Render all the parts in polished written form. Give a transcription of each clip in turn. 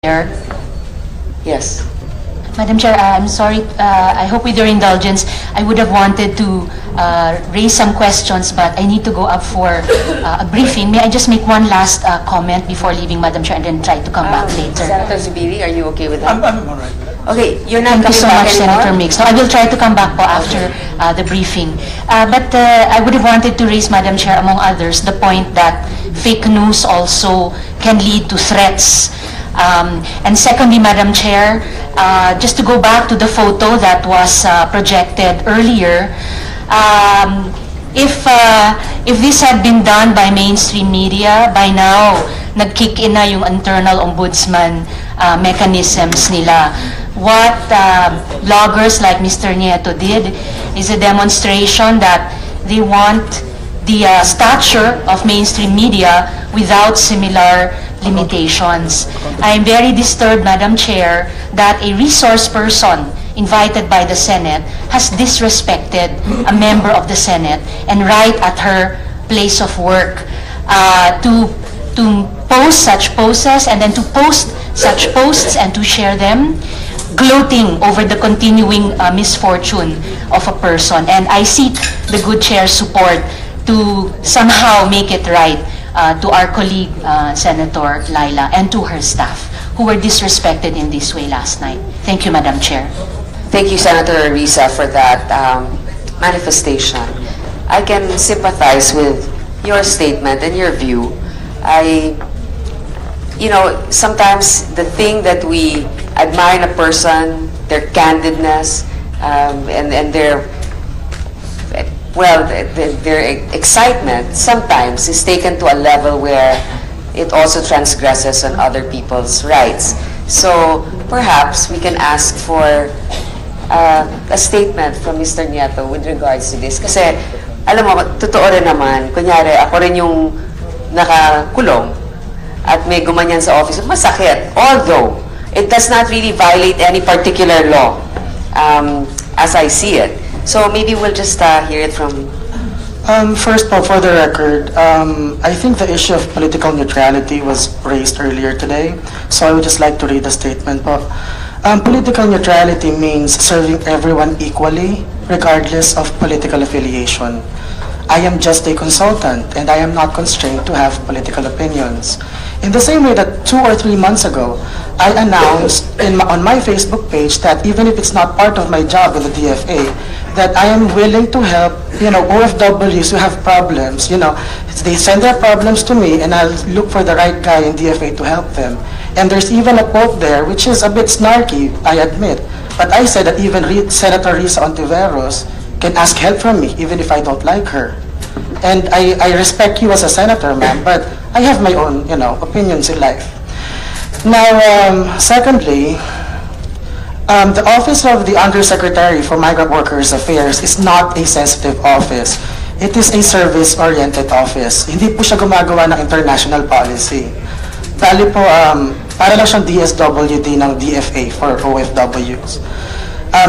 Chair. Yes. Madam Chair, I'm sorry. I hope with your indulgence, I would have wanted to raise some questions, but I need to go up for a briefing. May I just make one last comment before leaving, Madam Chair, and then try to come back later? Senator Zubiri, are you okay with that? I'm all right. Okay, you're not Thank you coming so back much, anymore? Senator Mix. No, I will try to come back po after the briefing. But I would have wanted to raise, Madam Chair, among others, the point that fake news also can lead to threats. And secondly, Madam Chair, just to go back to the photo that was projected earlier, if this had been done by mainstream media, by now, nag-kick in na yung internal ombudsman mechanisms nila. What bloggers like Mr. Nieto did is a demonstration that they want the stature of mainstream media without similar limitations. I am very disturbed, Madam Chair, that a resource person invited by the Senate has disrespected a member of the Senate and right at her place of work to post such posts and then to post such posts and to share them, gloating over the continuing misfortune of a person. And I seek the good chair's support to somehow make it right to our colleague, Senator Laila, and to her staff, who were disrespected in this way last night. Thank you, Madam Chair. Thank you, Senator Risa, for that manifestation. I can sympathize with your statement and your view. Sometimes the thing that we admire in a person, their candidness, and their excitement sometimes is taken to a level where it also transgresses on other people's rights. So perhaps we can ask for a statement from Mr. Nieto with regards to this. Kasi, alam mo, totoo rin naman, kunyari, ako rin yung nakakulong at may gumanyan sa office, masakit. Although, it does not really violate any particular law as I see it. So maybe we'll just hear it from... First, for the record, I think the issue of political neutrality was raised earlier today, so I would just like to read the statement. Political neutrality means serving everyone equally, regardless of political affiliation. I am just a consultant, and I am not constrained to have political opinions. In the same way that 2 or 3 months ago, I announced on my Facebook page that even if it's not part of my job with the DFA, that I am willing to help, OFWs who have problems. They send their problems to me, and I'll look for the right guy in DFA to help them. And there's even a quote there, which is a bit snarky, I admit. But I said that even Senator Sen.Hontiveros can ask help from me, even if I don't like her. And I respect you as a senator, ma'am, but I have my own, opinions in life. Now, secondly, the Office of the Undersecretary for Migrant Workers Affairs is not a sensitive office. It is a service-oriented office. Hindi po siya gumagawa ng international policy. Bali po, para lang siyang DSWD ng DFA for OFWs.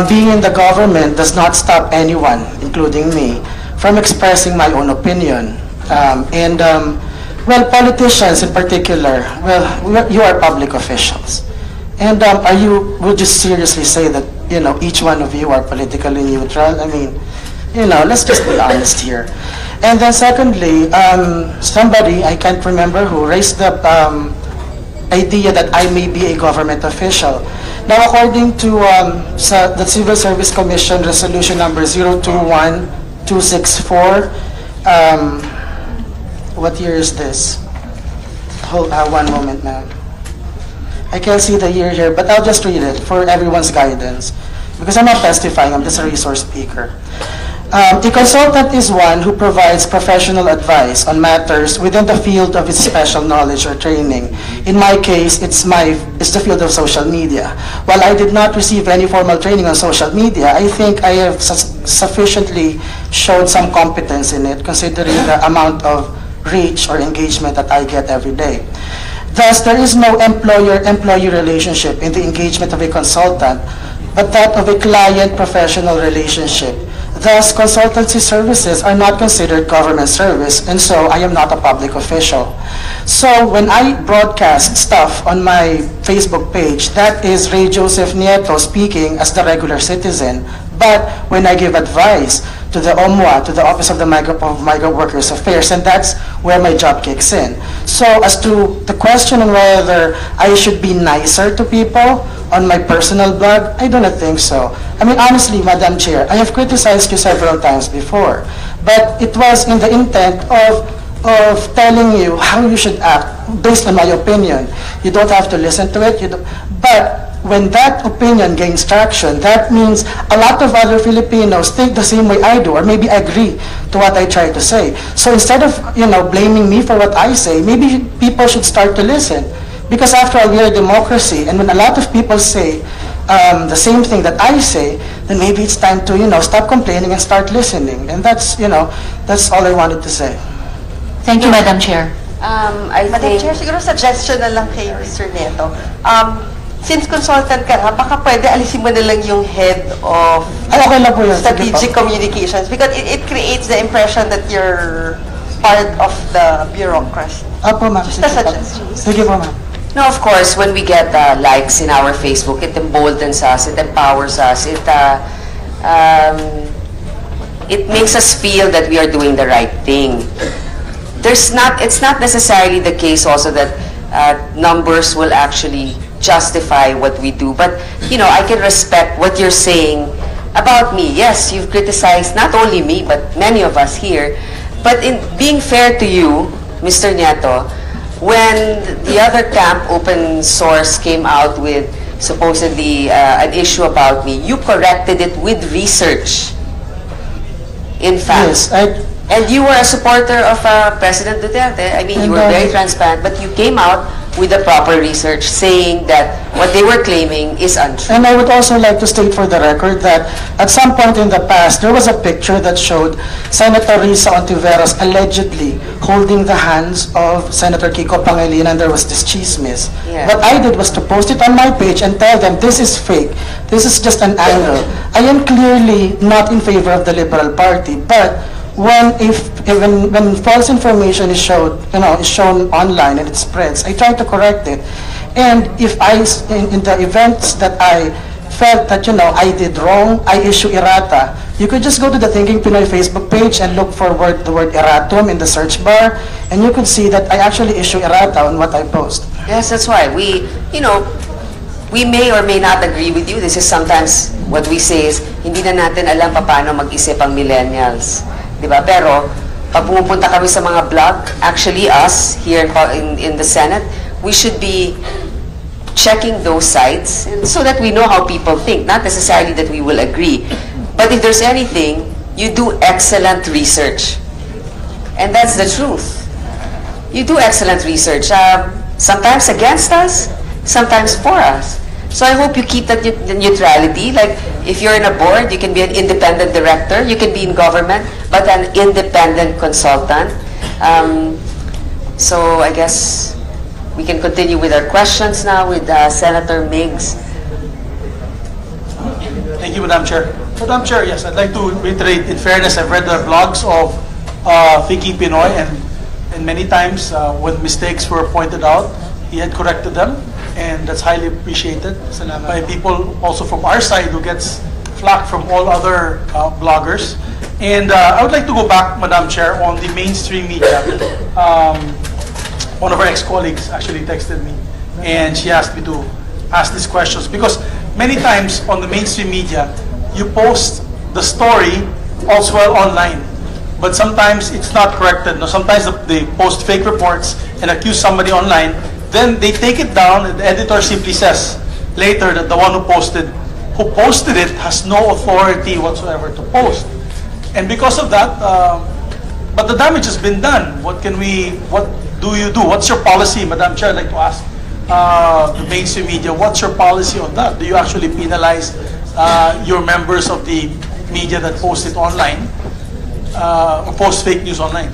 Being in the government does not stop anyone, including me, from expressing my own opinion. Politicians in particular, you are public officials. And would you seriously say that, each one of you are politically neutral? I mean, let's just be honest here. And then secondly, somebody, I can't remember who, raised the idea that I may be a government official. Now, according to the Civil Service Commission Resolution number 021264, what year is this? Hold one moment, ma'am. I can't see the year here, but I'll just read it for everyone's guidance. Because I'm not testifying, I'm just a resource speaker. A consultant is one who provides professional advice on matters within the field of his special knowledge or training. In my case, it's the field of social media. While I did not receive any formal training on social media, I think I have sufficiently showed some competence in it, considering the amount of reach or engagement that I get every day. Thus, there is no employer-employee relationship in the engagement of a consultant, but that of a client-professional relationship. Thus, consultancy services are not considered government service, and so I am not a public official. So when I broadcast stuff on my Facebook page, that is Ray Joseph Nieto speaking as the regular citizen. But when I give advice to the OMWA, to the Office of the Migrant Workers Affairs, and that's where my job kicks in. So as to the question on whether I should be nicer to people on my personal blog, I do not think so. I mean, honestly, Madam Chair, I have criticized you several times before, but it was in the intent of telling you how you should act based on my opinion. You don't have to listen to it. But when that opinion gains traction, that means a lot of other Filipinos think the same way I do, or maybe agree to what I try to say. So instead of blaming me for what I say, maybe people should start to listen. Because after all, we are a democracy, and when a lot of people say the same thing that I say, then maybe it's time to stop complaining and start listening. And that's that's all I wanted to say. Thank you, Madam Chair. I Madam think... Chair, siguro suggestion na lang kay Mr. Neto. Since consultant ka na, baka pwede alisin mo na lang yung head of Ay, okay lang po yun. Sige strategic po. communications because it creates the impression that you're part of the bureaucracy. Apo, ma'am. Just Sige a po. suggestion. Sige po, ma'am. No, of course, when we get likes in our Facebook, it emboldens us, it empowers us, it makes us feel that we are doing the right thing. It's not necessarily the case also that numbers will actually justify what we do, but I can respect what you're saying about me. Yes, you've criticized not only me, but many of us here, but in being fair to you, Mr. Nieto, when the other camp, Open Source, came out with supposedly an issue about me, you corrected it with research. In fact. Yes, And you were a supporter of President Duterte. I mean, you were very transparent, but you came out with the proper research saying that what they were claiming is untrue. And I would also like to state for the record that at some point in the past, there was a picture that showed Senator Sen.Hontiveros allegedly holding the hands of Senator Kiko Pangilinan, and there was this chismis. Yeah. What I did was to post it on my page and tell them this is fake. This is just an angle. I am clearly not in favor of the Liberal Party, but when false information is shown online and it spreads, I try to correct it. And if in the events that I felt that I did wrong, I issue errata. You could just go to the Thingking Pinoy Facebook page and look for the word erratum in the search bar, and you could see that I actually issue errata on what I post. Yes, that's why we may or may not agree with you. This is sometimes what we say is hindi na natin alam paano mag-isip ang millennials. Diba? Pero, pag pumupunta kami sa mga blog, actually us, here in the Senate, we should be checking those sites so that we know how people think, not necessarily that we will agree. But if there's anything, you do excellent research. And that's the truth. You do excellent research. Sometimes against us, sometimes for us. So I hope you keep that neutrality. Like, if you're in a board, you can be an independent director. You can be in government, but an independent consultant. So I guess we can continue with our questions now with Senator Miggs. Thank you, Madam Chair. Madam Chair, yes, I'd like to reiterate, in fairness, I've read the blogs of Thingking Pinoy, and many times when mistakes were pointed out, he had corrected them. And that's highly appreciated by people also from our side who gets flack from all other bloggers. And I would like to go back, Madam Chair, on the mainstream media. One of our ex-colleagues actually texted me, and she asked me to ask these questions because many times on the mainstream media, you post the story also online, but sometimes it's not corrected. No, sometimes they post fake reports and accuse somebody online. Then they take it down, and the editor simply says later that the one who posted it has no authority whatsoever to post. And because of that, but the damage has been done. What do you do? What's your policy, Madam Chair? I'd like to ask the mainstream media, what's your policy on that? Do you actually penalize your members of the media that post it online, or post fake news online?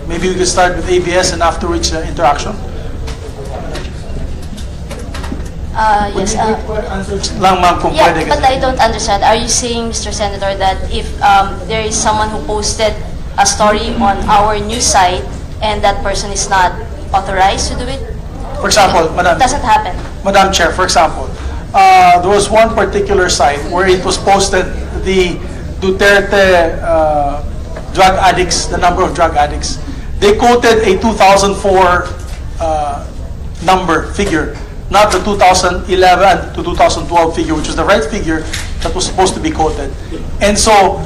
Maybe we could start with ABS and afterwards interaction. Yes. Lang ma'am kung Yeah, pwede but kasi. I don't understand. Are you saying, Mr. Senator, that if there is someone who posted a story on our news site and that person is not authorized to do it? For example, Madam. It doesn't happen. Madam Chair, for example, there was one particular site where it was posted the Duterte drug addicts, the number of drug addicts. They quoted a 2004 figure, not the 2011 to 2012 figure, which was the right figure that was supposed to be quoted. And so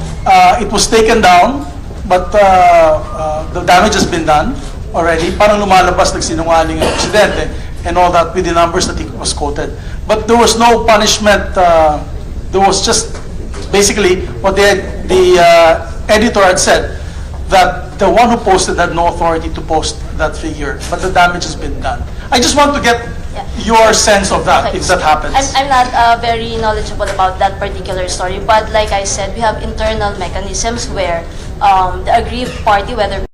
it was taken down, but the damage has been done already. Parang lumalabas nagsinungaling ang presidente and all that with the numbers that he was quoted. But there was no punishment. There was just basically what the editor had said, that the one who posted had no authority to post that figure, but the damage has been done. I just want to get your sense of that, Okay. if that happens. I'm not very knowledgeable about that particular story, but like I said, we have internal mechanisms where the aggrieved party, whether